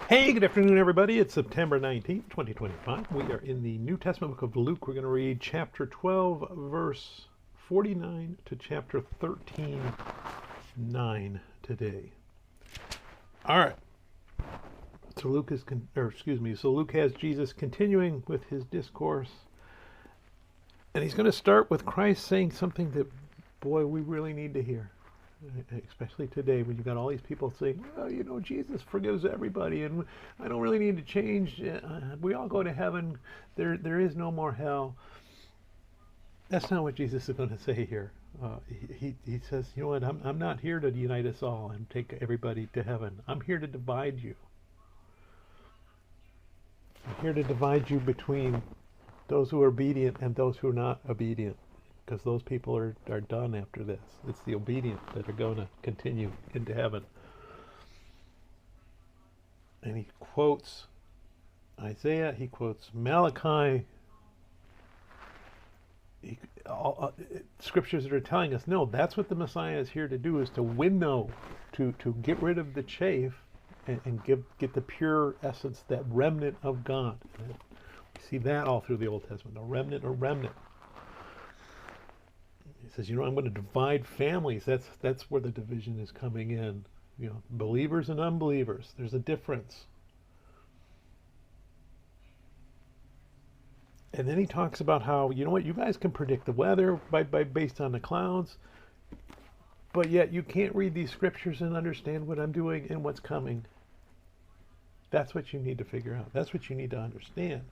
Hey, good afternoon, everybody. It's September 19th, 2025. We are in the New Testament book of Luke. We're going to read chapter 12, verse 49 to chapter 13, 9 today. All right. So Luke has Jesus continuing with his discourse. And he's going to start with Christ saying something that, boy, we really need to hear. Especially today when you've got all these people saying, well, Jesus forgives everybody and I don't really need to change. We all go to heaven. There is no more hell. That's not what Jesus is going to say here. He says, you know what, I'm not here to unite us all and take everybody to heaven. I'm here to divide you. I'm here to divide you between those who are obedient and those who are not obedient. Because those people are done after this. It's the obedient that are going to continue into heaven. And he quotes Isaiah, he quotes Malachi, scriptures that are telling us, no, that's what the Messiah is here to do, is to winnow, to get rid of the chaff and get the pure essence, that remnant of God. And we see that all through the Old Testament, a remnant. He says, I'm going to divide families. That's where the division is coming in. Believers and unbelievers. There's a difference. And then he talks about how, you guys can predict the weather based on the clouds, but yet you can't read these scriptures and understand what I'm doing and what's coming. That's what you need to figure out. That's what you need to understand.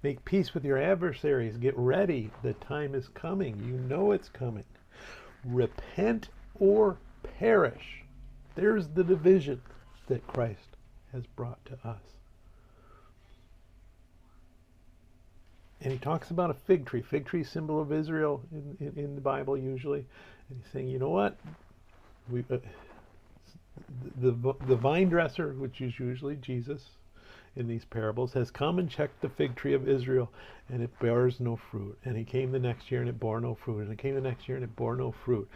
Make peace with your adversaries. Get ready. The time is coming. You know it's coming. Repent or perish. There's the division that Christ has brought to us. And he talks about a fig tree. Fig tree, symbol of Israel in the Bible usually. And he's saying, you know what? The vine dresser, which is usually Jesus in these parables, has come and checked the fig tree of Israel, and it bears no fruit. And he came the next year, and it bore no fruit. And he came the next year, and it bore no fruit.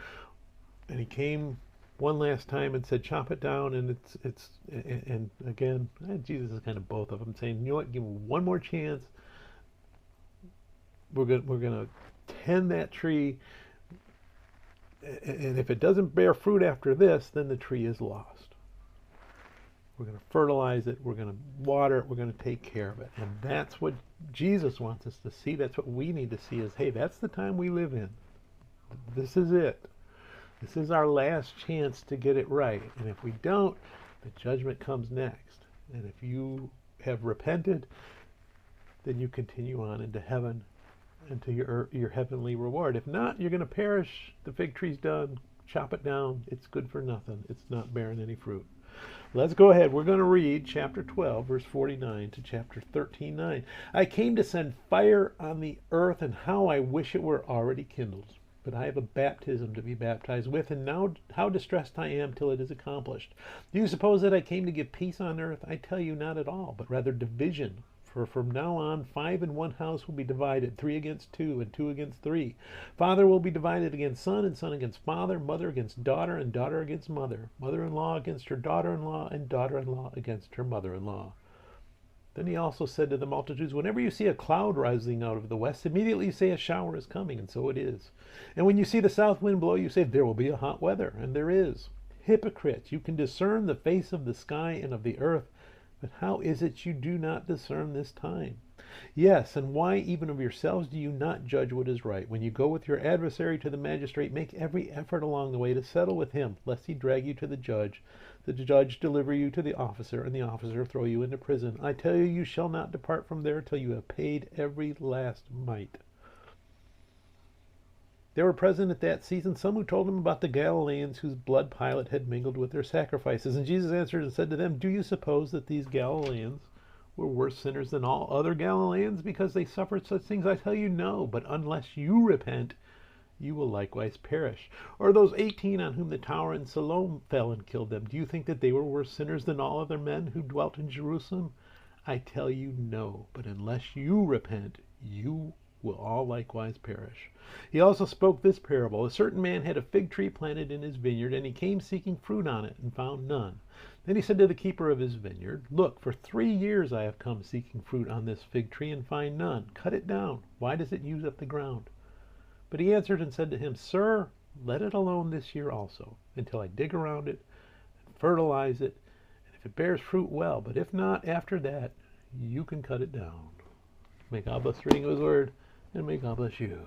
And he came one last time and said, chop it down. And and again, Jesus is kind of both of them, saying, you know what? Give him one more chance. We're gonna tend that tree. And if it doesn't bear fruit after this, then the tree is lost. We're going to fertilize it. We're going to water it. We're going to take care of it. And that's what Jesus wants us to see. That's what we need to see is, hey, that's the time we live in. This is it. This is our last chance to get it right. And if we don't, the judgment comes next. And if you have repented, then you continue on into heaven, into your heavenly reward. If not, you're going to perish. The fig tree's done. Chop it down. It's good for nothing. It's not bearing any fruit. Let's go ahead. We're going to read chapter 12, verse 49 to chapter 13, 9. I came to send fire on the earth, and how I wish it were already kindled. But I have a baptism to be baptized with, and now how distressed I am till it is accomplished. Do you suppose that I came to give peace on earth? I tell you, not at all, but rather division. For from now on, 5 in one house will be divided, 3 against 2, and 2 against 3. Father will be divided against son, and son against father, mother against daughter, and daughter against mother, mother-in-law against her daughter-in-law, and daughter-in-law against her mother-in-law. Then he also said to the multitudes, whenever you see a cloud rising out of the west, immediately you say a shower is coming, and so it is. And when you see the south wind blow, you say, there will be a hot weather, and there is. Hypocrites, you can discern the face of the sky and of the earth, but how is it you do not discern this time? Yes, and why even of yourselves do you not judge what is right? When you go with your adversary to the magistrate, make every effort along the way to settle with him, lest he drag you to the judge deliver you to the officer, and the officer throw you into prison. I tell you, you shall not depart from there till you have paid every last mite. There were present at that season some who told him about the Galileans whose blood Pilate had mingled with their sacrifices. And Jesus answered and said to them, do you suppose that these Galileans were worse sinners than all other Galileans because they suffered such things? I tell you, no, but unless you repent, you will likewise perish. Or those 18 on whom the tower in Siloam fell and killed them, do you think that they were worse sinners than all other men who dwelt in Jerusalem? I tell you, no, but unless you repent, you will all likewise perish. He also spoke this parable. A certain man had a fig tree planted in his vineyard, and he came seeking fruit on it, and found none. Then he said to the keeper of his vineyard, Look, for 3 years I have come seeking fruit on this fig tree and find none. Cut it down. Why does it use up the ground? But he answered and said to him, Sir, let it alone this year also, until I dig around it and fertilize it. And if it bears fruit, well. But if not, after that, you can cut it down. May God bless the reading of his word, and may God bless you.